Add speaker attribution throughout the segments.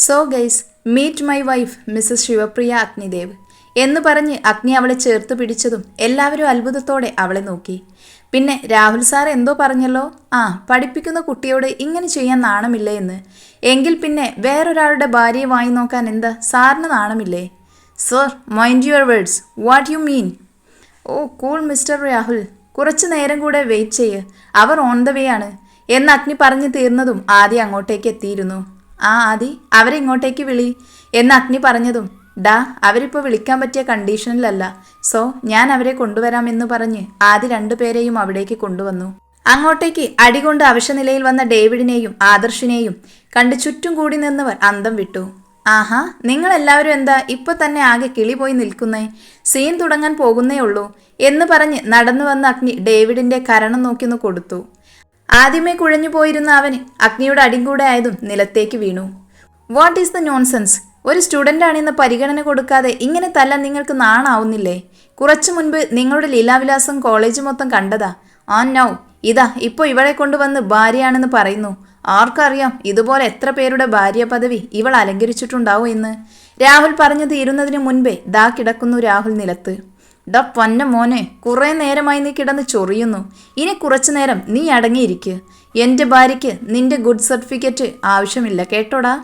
Speaker 1: So guys meet my wife Mrs Shivapriya Agnidev എന്ന് പറഞ്ഞ് അഗ്നി അവളെ ചേർത്ത് പിടിച്ചതും എല്ലാവരും അത്ഭുതത്തോടെ അവളെ നോക്കി. പിന്നെ രാഹുൽ സാർ എന്തോ പറഞ്ഞല്ലോ, പഠിപ്പിക്കുന്ന കുട്ടിയോട് ഇങ്ങനെ ചെയ്യാൻ നാണമില്ലേ എന്ന്. എങ്കിൽ പിന്നെ വേറൊരാളുടെ ഭാര്യയെ വാങ്ങി നോക്കാൻ എന്താ സാറിന് നാണമില്ലേ? Sir mind your words, what you mean? Oh cool Mr Rahul, കുറച്ചു നേരം കൂടെ വെയിറ്റ് ചെയ്യ്, അവർ ഓൺ ദ വേ ആണ് എന്ന് അഗ്നി പറഞ്ഞു തീർന്നതും ആദി അങ്ങോട്ടേക്ക് എത്തിയിരുന്നു. ആദി അവരെ ഇങ്ങോട്ടേക്ക് വിളി എന്ന് അഗ്നി പറഞ്ഞതും അവരിപ്പോൾ വിളിക്കാൻ പറ്റിയ കണ്ടീഷനിലല്ല, സോ ഞാൻ അവരെ കൊണ്ടുവരാമെന്ന് പറഞ്ഞ് ആദി രണ്ടുപേരെയും അവിടേക്ക് കൊണ്ടുവന്നു. അങ്ങോട്ടേക്ക് അടികൊണ്ട് അവശനിലയിൽ വന്ന ഡേവിഡിനെയും ആദർശിനെയും കണ്ട് ചുറ്റും കൂടി നിന്നവർ അന്തം വിട്ടു. ആഹാ, നിങ്ങളെല്ലാവരും എന്താ ഇപ്പൊ തന്നെ ആകെ കിളി പോയി നിൽക്കുന്നേ? സീൻ തുടങ്ങാൻ പോകുന്നേ ഉള്ളൂ എന്ന് പറഞ്ഞ് നടന്നു വന്ന അഗ്നി ഡേവിഡിന്റെ കരണം നോക്കിയൊന്ന് കൊടുത്തു. ആദ്യമേ കുഴഞ്ഞു പോയിരുന്ന അവന് അഗ്നിയുടെ അടിയും കൂടെ ആയതും നിലത്തേക്ക് വീണു. What is the nonsense? ഒരു സ്റ്റുഡൻ്റ് ആണെന്ന് പരിഗണന കൊടുക്കാതെ ഇങ്ങനെ തല്ലാൻ നിങ്ങൾക്ക് നാണാവുന്നില്ലേ? കുറച്ചു മുൻപ് നിങ്ങളുടെ ലീലാവിലാസം കോളേജ് മൊത്തം കണ്ടതാ. നൗ ഇതാ ഇപ്പോൾ ഇവളെ കൊണ്ടുവന്ന് ഭാര്യയാണെന്ന് പറയുന്നു. ആർക്കറിയാം ഇതുപോലെ എത്ര പേരുടെ ഭാര്യ പദവി ഇവൾ അലങ്കരിച്ചിട്ടുണ്ടാവും എന്ന്. രാഹുൽ പറഞ്ഞു തീരുന്നതിന് മുൻപേ കിടക്കുന്നു രാഹുൽ നിലത്ത്. പൊന്ന മോനെ, കുറേ നേരമായി നീ കിടന്ന് ചൊറിയുന്നു. ഇനി കുറച്ചു നേരം നീ അടങ്ങിയിരിക്കുക. എൻ്റെ ഭാര്യയ്ക്ക് നിന്റെ ഗുഡ് സർട്ടിഫിക്കറ്റ് ആവശ്യമില്ല കേട്ടോടാ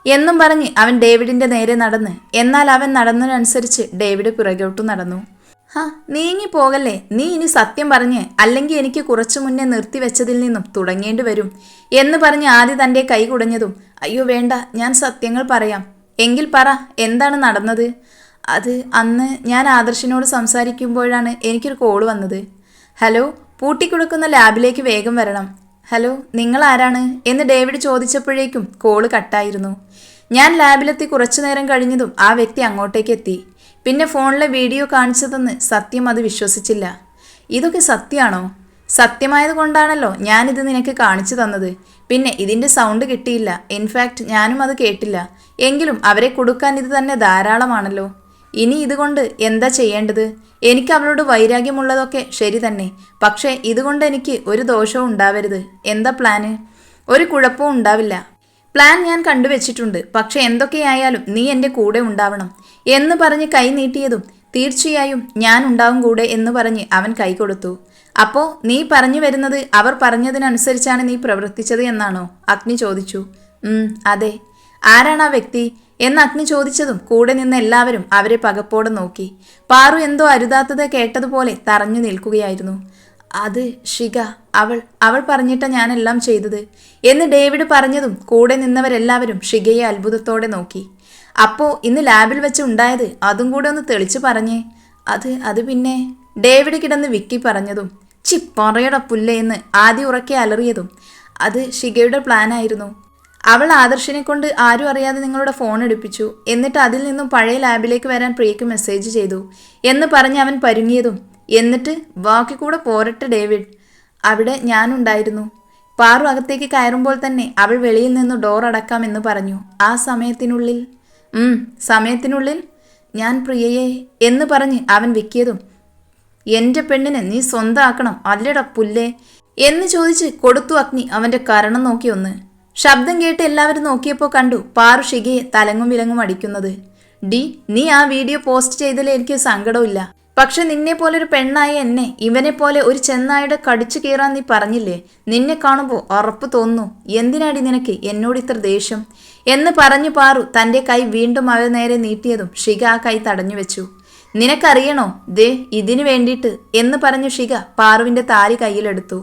Speaker 1: എന്നും പറഞ്ഞ് അവൻ ഡേവിഡിൻ്റെ നേരെ നടന്ന്, എന്നാൽ അവൻ നടന്നതിനനുസരിച്ച് ഡേവിഡ് പിറകോട്ടു നടന്നു. നീങ്ങി പോകല്ലേ, നീ ഇനി സത്യം പറഞ്ഞ്, അല്ലെങ്കിൽ എനിക്ക് കുറച്ചു മുന്നേ നിർത്തിവെച്ചതിൽ നിന്നും തുടങ്ങേണ്ടി വരും എന്ന് പറഞ്ഞ് ആദ്യം തൻ്റെ കൈ കുടഞ്ഞതും, അയ്യോ വേണ്ട, ഞാൻ സത്യങ്ങൾ പറയാം. എങ്കിൽ പറ, എന്താണ് നടന്നത്? അത് അന്ന് ഞാൻ ആദർശിനോട് സംസാരിക്കുമ്പോഴാണ് എനിക്കൊരു കോള് വന്നത്. ഹലോ, പൂട്ടിക്കൊടുക്കുന്ന ലാബിലേക്ക് വേഗം വരണം. ഹലോ, നിങ്ങൾ ആരാണ് എന്ന് ഡേവിഡ് ചോദിച്ചപ്പോഴേക്കും കോള് കട്ടായിരുന്നു. ഞാൻ ലാബിലെത്തി കുറച്ചു നേരം കഴിഞ്ഞതും ആ വ്യക്തി അങ്ങോട്ടേക്ക് എത്തി. പിന്നെ ഫോണിലെ വീഡിയോ കാണിച്ചതെന്ന് സത്യം അത് വിശ്വസിച്ചില്ല. ഇതൊക്കെ സത്യമാണോ? സത്യമായത് കൊണ്ടാണല്ലോ ഞാനിത് നിനക്ക് കാണിച്ചു തന്നത്. പിന്നെ ഇതിൻ്റെ സൗണ്ട് കിട്ടിയില്ല, ഇൻഫാക്റ്റ് ഞാനും അത് കേട്ടില്ല. എങ്കിലും അവരെ കൊടുക്കാൻ ഇത് തന്നെ ധാരാളമാണല്ലോ. ഇനി ഇതുകൊണ്ട് എന്താ ചെയ്യേണ്ടത്? എനിക്ക് അവളോട് വൈരാഗ്യമുള്ളതൊക്കെ ശരി തന്നെ, പക്ഷേ ഇതുകൊണ്ട് എനിക്ക് ഒരു ദോഷവും ഉണ്ടാവരുത്. എന്താ പ്ലാന്? ഒരു കുഴപ്പവും ഉണ്ടാവില്ല. പ്ലാൻ ഞാൻ കണ്ടുവച്ചിട്ടുണ്ട്, പക്ഷെ എന്തൊക്കെയായാലും നീ എൻ്റെ കൂടെ ഉണ്ടാവണം എന്ന് പറഞ്ഞ് കൈ നീട്ടിയതും, തീർച്ചയായും ഞാൻ ഉണ്ടാവും കൂടെ എന്ന് പറഞ്ഞ് അവൻ കൈ കൊടുത്തു. അപ്പോൾ നീ പറഞ്ഞു വരുന്നത് അവർ പറഞ്ഞതിനനുസരിച്ചാണ് നീ പ്രവർത്തിച്ചത് എന്നാണോ? അഗ്നി ചോദിച്ചു. അതെ. ആരാണ് ആ വ്യക്തി എന്ന് അഗ്നി ചോദിച്ചതും കൂടെ നിന്ന് എല്ലാവരും അവരെ പകപ്പോടെ നോക്കി. പാറു എന്തോ അരുതാത്തത് കേട്ടതുപോലെ തറഞ്ഞു നിൽക്കുകയായിരുന്നു. അത് ഷിക, അവൾ പറഞ്ഞിട്ടാ ഞാനെല്ലാം ചെയ്തത് എന്ന് ഡേവിഡ് പറഞ്ഞതും കൂടെ നിന്നവരെല്ലാവരും ഷികയെ അത്ഭുതത്തോടെ നോക്കി. അപ്പോൾ ഇന്ന് ലാബിൽ വെച്ച് ഉണ്ടായത് അതും കൂടെ ഒന്ന് തെളിച്ചു പറഞ്ഞേ. അത് പിന്നെ ഡേവിഡ് കിടന്ന് വിക്കി പറഞ്ഞതും, പറയട പുല്ലേ എന്ന് ആദ്യം ഉറക്കെ അലറിയതും, അത് ഷികയുടെ പ്ലാനായിരുന്നു. അവൾ ആദർശിനെ കൊണ്ട് ആരും അറിയാതെ നിങ്ങളുടെ ഫോൺ എടുപ്പിച്ചു. എന്നിട്ട് അതിൽ നിന്നും പഴയ ലാബിലേക്ക് വരാൻ പ്രിയക്ക് മെസ്സേജ് ചെയ്തു എന്ന് പറഞ്ഞ് അവൻ പരുങ്ങിയതും, എന്നിട്ട് ബാക്കി കൂടെ പോരട്ടെ ഡേവിഡ്, അവിടെ ഞാനുണ്ടായിരുന്നു. പാറു അകത്തേക്ക് കയറുമ്പോൾ തന്നെ അവൾ വെളിയിൽ നിന്ന് ഡോർ അടക്കാമെന്ന് പറഞ്ഞു. ആ സമയത്തിനുള്ളിൽ ഞാൻ പ്രിയയെ എന്ന് പറഞ്ഞ് അവൻ വിക്കിയതും, എൻ്റെ പെണ്ണിനെ നീ സ്വന്തമാക്കണം അല്ലട പുല്ലേ എന്ന് ചോദിച്ച് കൊടുത്തു അഗ്നി അവൻ്റെ കരണം നോക്കി ഒന്ന്. ശബ്ദം കേട്ട് എല്ലാവരും നോക്കിയപ്പോൾ കണ്ടു പാറു ഷികയെ തലങ്ങും വിലങ്ങും അടിക്കുന്നത്. നീ ആ വീഡിയോ പോസ്റ്റ് ചെയ്തതിൽ എനിക്ക് സങ്കടമില്ല, പക്ഷെ നിന്നെ പോലെ ഒരു പെണ്ണായ എന്നെ ഇവനെ പോലെ ഒരു ചെന്നായുടെ കടിച്ചു കീറാൻ നീ പറഞ്ഞില്ലേ? നിന്നെ കാണുമ്പോൾ ഉറപ്പ് തോന്നുന്നു. എന്തിനാടി നിനക്ക് എന്നോട് ഇത്ര ദേഷ്യം എന്ന് പറഞ്ഞു പാറു തൻ്റെ കൈ വീണ്ടും അവ നേരെ നീട്ടിയതും ഷിക ആ കൈ തടഞ്ഞു വെച്ചു. നിനക്കറിയണോ, ഇതിനു വേണ്ടിയിട്ട് എന്ന് പറഞ്ഞു ഷിക പാറുവിൻ്റെ താലി കയ്യിലെടുത്തു.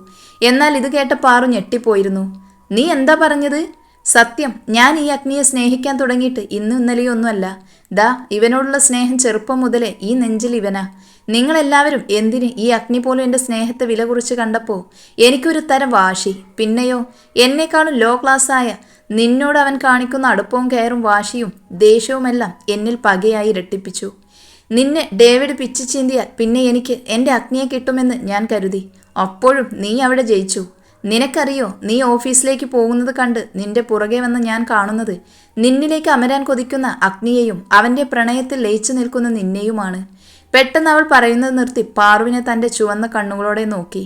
Speaker 1: എന്നാൽ ഇത് കേട്ട പാറു ഞെട്ടിപ്പോയിരുന്നു. നീ എന്താ പറഞ്ഞത്? സത്യം, ഞാൻ ഈ അഗ്നിയെ സ്നേഹിക്കാൻ തുടങ്ങിയിട്ട് ഇന്നും ഇന്നലെയൊന്നുമല്ല. ഇവനോടുള്ള സ്നേഹം ചെറുപ്പം മുതലേ ഈ നെഞ്ചിൽ ഇവനാ. നിങ്ങളെല്ലാവരും എന്തിന് ഈ അഗ്നി പോലും എൻ്റെ സ്നേഹത്തെ വില കുറിച്ച് കണ്ടപ്പോൾ എനിക്കൊരു തരം വാശി. പിന്നെയോ എന്നെക്കാളും ലോ ക്ലാസ്സായ നിന്നോട് അവൻ കാണിക്കുന്ന അടുപ്പവും കയറും വാശിയും ദേഷ്യവുമെല്ലാം എന്നിൽ പകയായി ഇരട്ടിപ്പിച്ചു. നിന്നെ ഡേവിഡ് പിച്ചു ചീന്തിയാൽ പിന്നെ എനിക്ക് എൻ്റെ അഗ്നിയെ കിട്ടുമെന്ന് ഞാൻ കരുതി. അപ്പോഴും നീ അവിടെ ജയിച്ചു. നിനക്കറിയോ, നീ ഓഫീസിലേക്ക് പോകുന്നത് കണ്ട് നിന്റെ പുറകെ വന്ന് ഞാൻ കാണുന്നത് നിന്നിലേക്ക് അമരാൻ കൊതിക്കുന്ന അഗ്നിയെയും അവൻ്റെ പ്രണയത്തിൽ ലയിച്ചു നിൽക്കുന്ന നിന്നെയുമാണ്. പെട്ടെന്ന് അവൾ പറയുന്നത് നിർത്തി പാറുവിനെ തൻ്റെ ചുവന്ന കണ്ണുകളോടെ നോക്കി.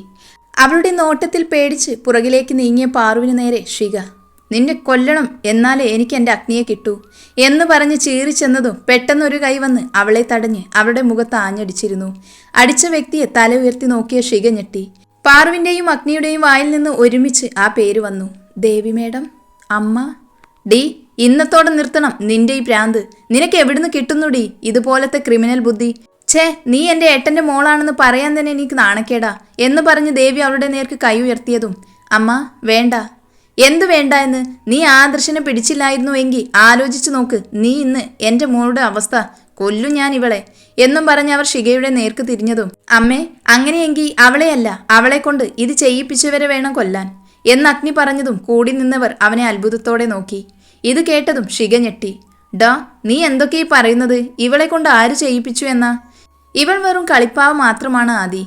Speaker 1: അവളുടെ നോട്ടത്തിൽ പേടിച്ച് പുറകിലേക്ക് നീങ്ങിയ പാറുവിന് നേരെ ഷിക, നിന്നെ കൊല്ലണം, എന്നാലേ എനിക്ക് എൻ്റെ അഗ്നിയെ കിട്ടൂ എന്ന് പറഞ്ഞ് ചീറിച്ചെന്നതും പെട്ടെന്നൊരു കൈ വന്ന് അവളെ തടഞ്ഞ് അവളുടെ മുഖത്ത് ആഞ്ഞടിച്ചിരുന്നു. അടിച്ച വ്യക്തിയെ തല ഉയർത്തി നോക്കിയ ഷിക ഞെട്ടി. പാറുവിൻ്റെയും അഗ്നിയുടെയും വായിൽ നിന്ന് ഒരുമിച്ച് ആ പേര് വന്നു. ദേവി മേഡം, അമ്മ. ഡി, ഇന്നത്തോടെ നിർത്തണം നിന്റെ ഈ ഭ്രാന്ത്. നിനക്ക് എവിടുന്ന് കിട്ടുന്നുടി ഇതുപോലത്തെ ക്രിമിനൽ ബുദ്ധി? ഛേ, നീ എൻ്റെ ഏട്ടൻ്റെ മോളാണെന്ന് പറയാൻ തന്നെ എനിക്ക് നാണക്കേടാ എന്ന് പറഞ്ഞ് ദേവി അവളുടെ നേർക്ക് കൈ ഉയർത്തിയതും, അമ്മ വേണ്ട. എന്തു വേണ്ട എന്ന്? നീ ആദർശനെ പിടിച്ചില്ലായിരുന്നു എങ്കിൽ ആലോചിച്ചു നോക്ക്. നീ ഇന്ന് എൻ്റെ മോളുടെ അവസ്ഥ. കൊല്ലും ഞാൻ ഇവളെ എന്നും പറഞ്ഞ് അവർ ഷികയുടെ നേർക്ക് തിരിഞ്ഞതും, അമ്മേ, അങ്ങനെയെങ്കിൽ അവളെയല്ല, അവളെ കൊണ്ട് ഇത് ചെയ്യിപ്പിച്ചവരെ വേണം കൊല്ലാൻ എന്ന് അഗ്നി പറഞ്ഞതും കൂടി നിന്നവർ അവനെ അത്ഭുതത്തോടെ നോക്കി. ഇത് കേട്ടതും ഷിക ഞെട്ടി. ഡാ, നീ എന്തൊക്കെയാ പറയുന്നത്? ഇവളെ കൊണ്ട് ആര് ചെയ്യിപ്പിച്ചു എന്നാ? ഇവൾ വെറും കളിപ്പാവ് മാത്രമാണ് Adi.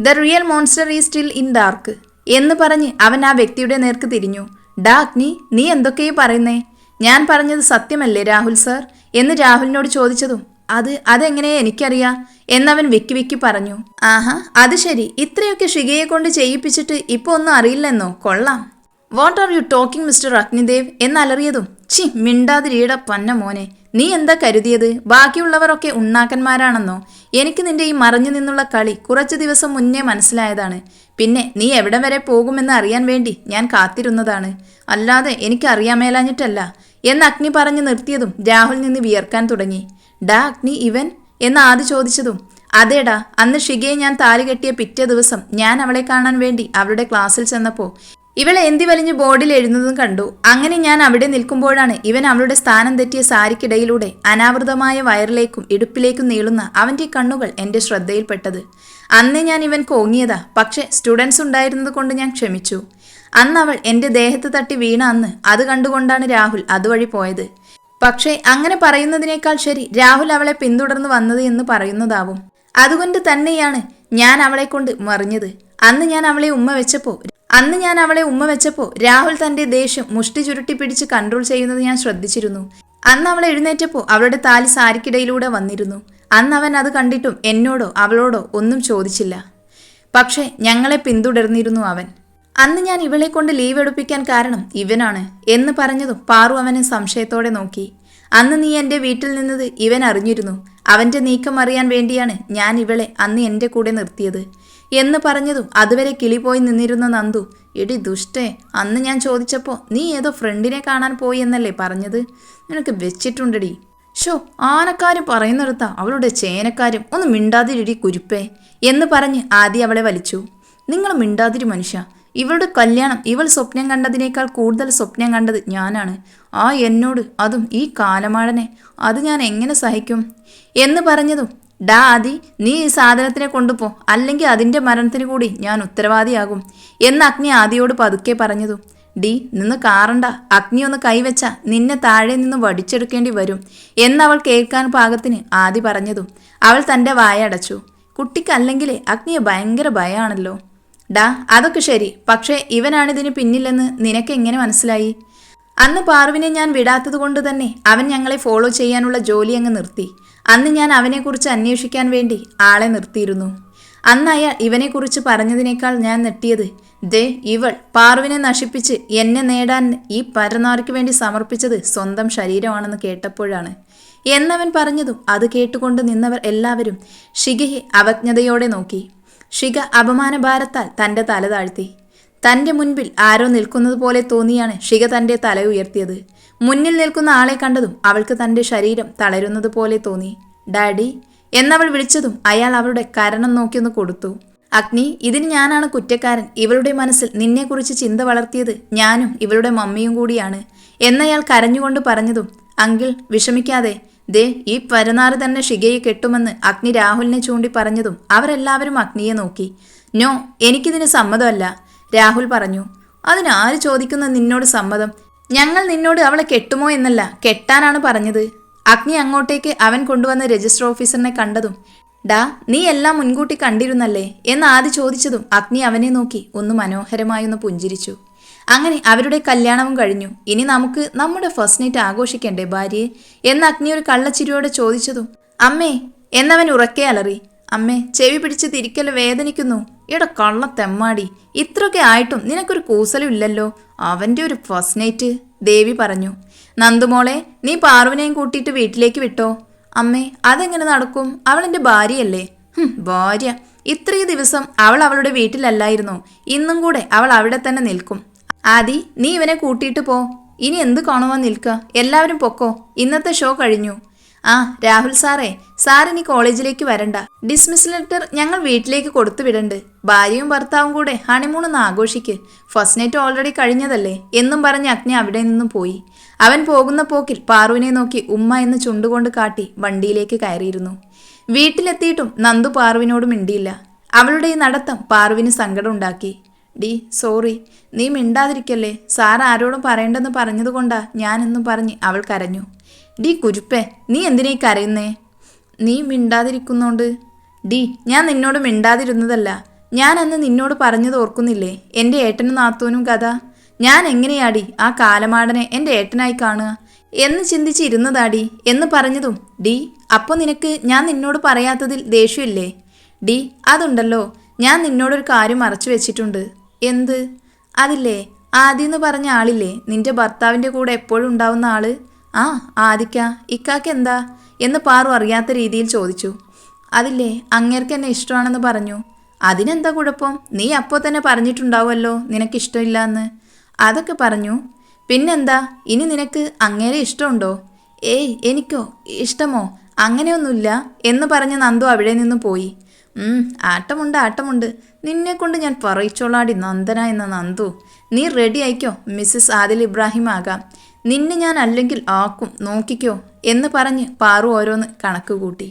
Speaker 1: The real monster is still in dark എന്ന് പറഞ്ഞ് അവൻ ആ വ്യക്തിയുടെ നേർക്ക് തിരിഞ്ഞു. ഡാ അഗ്നി, നീ എന്തൊക്കെയാ പറയുന്നേ? ഞാൻ പറഞ്ഞത് സത്യമല്ലേ രാഹുൽ സർ എന്ന് രാഹുലിനോട് ചോദിച്ചതും, അതെങ്ങനെയാ എനിക്കറിയാം എന്നവൻ വിക്കി വിക്കി പറഞ്ഞു. ആഹാ, അത് ശരി. ഇത്രയൊക്കെ ഷികയെ കൊണ്ട് ചെയ്യിപ്പിച്ചിട്ട് ഇപ്പൊ ഒന്നും അറിയില്ലെന്നോ? കൊള്ളാം. What are you talking Mr Agnidev എന്നലറിയതും, ചി മിണ്ടാതിരിയട പന്ന മോനെ. നീ എന്താ കരുതിയത് ബാക്കിയുള്ളവരൊക്കെ ഉണ്ണാക്കന്മാരാണെന്നോ? എനിക്ക് നിന്റെ ഈ മറഞ്ഞു നിന്നുള്ള കളി കുറച്ചു ദിവസം മുന്നേ മനസ്സിലായതാണ്. പിന്നെ നീ എവിടം വരെ പോകുമെന്ന് അറിയാൻ വേണ്ടി ഞാൻ കാത്തിരുന്നതാണ്, അല്ലാതെ എനിക്ക് അറിയാമേലാഞ്ഞിട്ടല്ല എന്ന് അഗ്നി പറഞ്ഞു നിർത്തിയതും രാഹുൽ നിന്ന് വിയർക്കാൻ തുടങ്ങി. ഡാ അഗ്നി, ഇവൻ എന്ന് ആദ്യ ചോദിച്ചതും, അതേടാ, അന്ന് ഷികയെ ഞാൻ താലി കെട്ടിയ പിറ്റേ ദിവസം ഞാൻ അവളെ കാണാൻ വേണ്ടി അവളുടെ ക്ലാസ്സിൽ ചെന്നപ്പോൾ ഇവളെ എന്തി വലിഞ്ഞ് ബോർഡിൽ എഴുതുന്നതും കണ്ടു. അങ്ങനെ ഞാൻ അവിടെ നിൽക്കുമ്പോഴാണ് ഇവൻ അവളുടെ സ്ഥാനം തെറ്റിയ സാരിക്കിടയിലൂടെ അനാവൃതമായ വയറിലേക്കും ഇടുപ്പിലേക്കും നീളുന്ന അവൻ്റെ കണ്ണുകൾ എൻ്റെ ശ്രദ്ധയിൽപ്പെട്ടത്. അന്ന് ഞാൻ ഇവൻ കോങ്ങിയതാ, പക്ഷെ സ്റ്റുഡൻസ് ഉണ്ടായിരുന്നത് കൊണ്ട് ഞാൻ ക്ഷമിച്ചു. അന്ന് അവൾ എൻ്റെ ദേഹത്ത് തട്ടി വീണ അന്ന് അത് കണ്ടുകൊണ്ടാണ് രാഹുൽ അതുവഴി പോയത്. പക്ഷേ അങ്ങനെ പറയുന്നതിനേക്കാൾ ശരി രാഹുൽ അവളെ പിന്തുടർന്ന് വന്നത് എന്ന് പറയുന്നതാവും. അതുകൊണ്ട് തന്നെയാണ് ഞാൻ അവളെ കൊണ്ട് മറിഞ്ഞത്. അന്ന് ഞാൻ അവളെ ഉമ്മ വെച്ചപ്പോൾ രാഹുൽ തന്റെ ദേഷ്യം മുഷ്ടി ചുരുട്ടി പിടിച്ച് കൺട്രോൾ ചെയ്യുന്നത് ഞാൻ ശ്രദ്ധിച്ചിരുന്നു. അന്ന് അവൾ എഴുന്നേറ്റപ്പോൾ അവളുടെ താലി സാരിക്കിടയിലൂടെ വന്നിരുന്നു. അന്ന് അവൻ അത് കണ്ടിട്ടും എന്നോടോ അവളോടോ ഒന്നും ചോദിച്ചില്ല. പക്ഷേ ഞങ്ങളെ പിന്തുടർന്നിരുന്നു അവൻ. അന്ന് ഞാൻ ഇവളെ കൊണ്ട് ലീവ് എടുപ്പിക്കാൻ കാരണം ഇവനാണ് എന്ന് പറഞ്ഞതും പാറു അവനെ സംശയത്തോടെ നോക്കി. അന്ന് നീ എൻ്റെ വീട്ടിൽ നിന്നത് ഇവൻ അറിഞ്ഞിരുന്നു. അവൻ്റെ നീക്കം അറിയാൻ വേണ്ടിയാണ് ഞാൻ ഇവളെ അന്ന് എൻ്റെ കൂടെ നിർത്തിയത് എന്ന് പറഞ്ഞതും അതുവരെ കിളി പോയി നിന്നിരുന്ന നന്ദു, എടി ദുഷ്ടേ, അന്ന് ഞാൻ ചോദിച്ചപ്പോൾ നീ ഏതോ ഫ്രണ്ടിനെ കാണാൻ പോയി എന്നല്ലേ പറഞ്ഞത്? നിനക്ക് വെച്ചിട്ടുണ്ടടി. ഷോ, ആനക്കാരും പറയുന്നിടത്താ അവളുടെ ചേനക്കാരും. ഒന്ന് മിണ്ടാതിരിടി കുരുപ്പേ എന്ന് പറഞ്ഞ് ആദ്യം അവളെ വലിച്ചു. നിങ്ങൾ മിണ്ടാതിരി മനുഷ്യ. ഇവളുടെ കല്യാണം ഇവൾ സ്വപ്നം കണ്ടതിനേക്കാൾ കൂടുതൽ സ്വപ്നം കണ്ടത് ഞാനാണ്. ആ എന്നോട്, അതും ഈ കാലമാടനെ, അത് ഞാൻ എങ്ങനെ സഹിക്കും എന്ന് പറഞ്ഞതും, ഡാ ആദി, നീ ഈ സാധനത്തിനെ കൊണ്ടുപോ, അല്ലെങ്കിൽ അതിൻ്റെ മരണത്തിന് കൂടി ഞാൻ ഉത്തരവാദിയാകും എന്ന് അഗ്നി ആദിയോട് പതുക്കെ പറഞ്ഞതും, ഡി നിന്ന് കാറണ്ട, അഗ്നി ഒന്ന് കൈവച്ച നിന്നെ താഴെ നിന്ന് വടിച്ചെടുക്കേണ്ടി വരും എന്നവൾ കേൾക്കാൻ പാകത്തിന് ആദി പറഞ്ഞതും അവൾ തൻ്റെ വായ അടച്ചു. കുട്ടിക്കല്ലെങ്കിലേ അഗ്നിയെ ഭയങ്കര ഭയമാണല്ലോ. ഡാ, അതൊക്കെ ശരി, പക്ഷേ ഇവനാണിതിന് പിന്നിലെന്ന് നിനക്ക് എങ്ങനെ മനസ്സിലായി? അന്ന് പാറുവിനെ ഞാൻ വിടാത്തത് കൊണ്ട് തന്നെ അവൻ ഞങ്ങളെ ഫോളോ ചെയ്യാനുള്ള ജോലി അങ്ങ് നിർത്തി. അന്ന് ഞാൻ അവനെക്കുറിച്ച് അന്വേഷിക്കാൻ വേണ്ടി ആളെ നിർത്തിയിരുന്നു. അന്ന് അയാൾ ഇവനെക്കുറിച്ച് പറഞ്ഞതിനേക്കാൾ ഞാൻ നെട്ടിയത്, ദേ ഇവൾ പാറുവിനെ നശിപ്പിച്ച് എന്നെ നേടാൻ ഈ പരനാറിക്ക് വേണ്ടി സമർപ്പിച്ചത് സ്വന്തം ശരീരമാണെന്ന് കേട്ടപ്പോഴാണ് എന്നവൻ പറഞ്ഞതും അത് കേട്ടുകൊണ്ട് നിന്നവർ എല്ലാവരും ഷികയെ അവജ്ഞതയോടെ നോക്കി. ഷിക അപമാനഭാരത്താൽ തൻ്റെ തല താഴ്ത്തി. തൻ്റെ മുൻപിൽ ആരോ നിൽക്കുന്നത് പോലെ തോന്നിയാണ് ഷിക തൻ്റെ തല ഉയർത്തിയത്. മുന്നിൽ നിൽക്കുന്ന ആളെ കണ്ടതും അവൾക്ക് തൻ്റെ ശരീരം തളരുന്നത് പോലെ തോന്നി. ഡാഡി എന്നവൾ വിളിച്ചതും അയാൾ അവളുടെ കരണം നോക്കിയൊന്ന് കൊടുത്തു. അഗ്നി, ഇതിന് ഞാനാണ് കുറ്റക്കാരൻ. ഇവളുടെ മനസ്സിൽ നിന്നെക്കുറിച്ച് ചിന്ത വളർത്തിയത് ഞാനും ഇവളുടെ മമ്മിയും കൂടിയാണ് എന്നയാൾ കരഞ്ഞുകൊണ്ട് പറഞ്ഞതും, അങ്കിൾ വിഷമിക്കാതെ, ദേ ഈ പരനാറ് തന്നെ ഷികയെ കെട്ടുമെന്ന് അഗ്നി രാഹുലിനെ ചൂണ്ടി പറഞ്ഞതും അവരെല്ലാവരും അഗ്നിയെ നോക്കി. നോ, എനിക്കിതിന് സമ്മതമല്ല രാഹുൽ പറഞ്ഞു. അതിനാര് ചോദിക്കുന്ന നിന്നോട് സമ്മതം? ഞങ്ങൾ നിന്നോട് അവളെ കെട്ടുമോ എന്നല്ല, കെട്ടാനാണ് പറഞ്ഞത്. അഗ്നി അങ്ങോട്ടേക്ക് അവൻ കൊണ്ടുവന്ന രജിസ്റ്റർ ഓഫീസറിനെ കണ്ടതും, ഡാ നീ എല്ലാം മുൻകൂട്ടി കണ്ടിരുന്നല്ലേ എന്ന് ആദ്യം ചോദിച്ചതും അഗ്നി അവനെ നോക്കി ഒന്ന് മനോഹരമായൊന്ന് പുഞ്ചിരിച്ചു. അങ്ങനെ അവരുടെ കല്യാണവും കഴിഞ്ഞു. ഇനി നമുക്ക് നമ്മുടെ ഫസ്റ്റ് നൈറ്റ് ആഘോഷിക്കണ്ടേ ഭാര്യയെ എന്ന് അഗ്നി ഒരു കള്ളച്ചിരിയോടെ ചോദിച്ചതും, അമ്മേ എന്നവൻ ഉറക്കെ അലറി. അമ്മേ, ചെവി പിടിച്ച് തിരിക്കൽ വേദനിക്കുന്നു എടാ കള്ള തെമ്മാടി, ഇത്രയൊക്കെ ആയിട്ടും നിനക്കൊരു കൂസലും ഇല്ലല്ലോ. അവൻ്റെ ഒരു ഫസ്റ്റ് നൈറ്റ്. ദേവി പറഞ്ഞു. നന്ദുമോളെ, നീ പാർവനെയും കൂട്ടിയിട്ട് വീട്ടിലേക്ക് വിട്ടോ. അമ്മേ, അതെങ്ങനെ നടക്കും? അവൾ എൻ്റെ ഭാര്യയല്ലേ. ഭാര്യ? ഇത്രയും ദിവസം അവൾ അവളുടെ വീട്ടിലല്ലായിരുന്നോ? ഇന്നും കൂടെ അവൾ അവിടെ തന്നെ നിൽക്കും. ആദി, നീ ഇവനെ കൂട്ടിയിട്ട് പോ. ഇനി എന്ത് കാണുവാൻ നിൽക്കുക? എല്ലാവരും പൊക്കോ, ഇന്നത്തെ ഷോ കഴിഞ്ഞു. ആ രാഹുൽ സാറേ, സാറിനി കോളേജിലേക്ക് വരണ്ട. ഡിസ്മിസ് ലെറ്റർ ഞങ്ങൾ വീട്ടിലേക്ക് കൊടുത്തു വിടണ്ട്. ഭാര്യയും ഭർത്താവും കൂടെ ഹണിമൂണൊന്ന് ആഘോഷിക്ക്. ഫസ്റ്റ് നൈറ്റ് ഓൾറെഡി കഴിഞ്ഞതല്ലേ എന്നും പറഞ്ഞ് അഗ്നി അവിടെ നിന്നും പോയി. അവൻ പോകുന്ന പോക്കിൽ പാറുവിനെ നോക്കി ഉമ്മ എന്ന് ചുണ്ടുകൊണ്ട് കാട്ടി വണ്ടിയിലേക്ക് കയറിയിരുന്നു. വീട്ടിലെത്തിയിട്ടും നന്ദു പാറുവിനോട് മിണ്ടിയില്ല. അവളുടെ ഈ നടത്തം പാറുവിന് സങ്കടം ഉണ്ടാക്കി. ഡി സോറി, നീ മിണ്ടാതിരിക്കല്ലേ. സാർ ആരോടും പറയേണ്ടെന്ന് പറഞ്ഞതുകൊണ്ടാ ഞാനെന്നും പറഞ്ഞ് അവൾ കരഞ്ഞു. ഡി കുരുപ്പേ, നീ എന്തിനീ കരയുന്നേ? നീ മിണ്ടാതിരിക്കുന്നോണ്ട്. ഡി, ഞാൻ നിന്നോട് മിണ്ടാതിരുന്നതല്ല. ഞാൻ അന്ന് നിന്നോട് പറഞ്ഞത് ഓർക്കുന്നില്ലേ, എൻ്റെ ഏട്ടനും നാത്തൂനും കഥ. ഞാൻ എങ്ങനെയാടി ആ കാലമാടനെ എൻ്റെ ഏട്ടനായി കാണുക എന്ന് ചിന്തിച്ചിരുന്നതാടി എന്ന് പറഞ്ഞതും. ഡി, അപ്പോൾ നിനക്ക് ഞാൻ നിന്നോട് പറയാത്തതിൽ ദേഷ്യമില്ലേ? ഡി, അതുണ്ടല്ലോ, ഞാൻ നിന്നോടൊരു കാര്യം മറച്ചു വെച്ചിട്ടുണ്ട്. എന്ത്? അതില്ലേ, ആദിന്ന് പറഞ്ഞ ആളില്ലേ, നിന്റെ ഭർത്താവിൻ്റെ കൂടെ എപ്പോഴും ഉണ്ടാവുന്ന ആള്. ആ ആദിക്ക, ഇക്കാക്ക് എന്താ എന്ന് പാറു അറിയാത്ത രീതിയിൽ ചോദിച്ചു. അതില്ലേ, അങ്ങേർക്ക് എന്നെ ഇഷ്ടമാണെന്ന് പറഞ്ഞു. അതിനെന്താ കുഴപ്പം? നീ അപ്പോൾ തന്നെ പറഞ്ഞിട്ടുണ്ടാവുമല്ലോ നിനക്കിഷ്ടമില്ല എന്ന്. അതൊക്കെ പറഞ്ഞു. പിന്നെന്താ, ഇനി നിനക്ക് അങ്ങേരെ ഇഷ്ടമുണ്ടോ? ഏയ്, എനിക്കോ ഇഷ്ടമോ? അങ്ങനെയൊന്നുമില്ല എന്ന് പറഞ്ഞ് നന്ദു അവിടെ നിന്നും പോയി. ആട്ടമുണ്ട് ആട്ടമുണ്ട്, നിന്നെക്കൊണ്ട് ഞാൻ പറയിച്ചോളാടി നന്ദന എന്ന നന്ദു. നീ റെഡി ആയിക്കോ, മിസ്സിസ് ആദിൽ ഇബ്രാഹിം ആകാം. നിന്നെ ഞാൻ അല്ലെങ്കിൽ ആക്കും, നോക്കിക്കോ എന്ന് പറഞ്ഞ് പാറു ഓരോന്ന് കണക്ക് കൂട്ടി.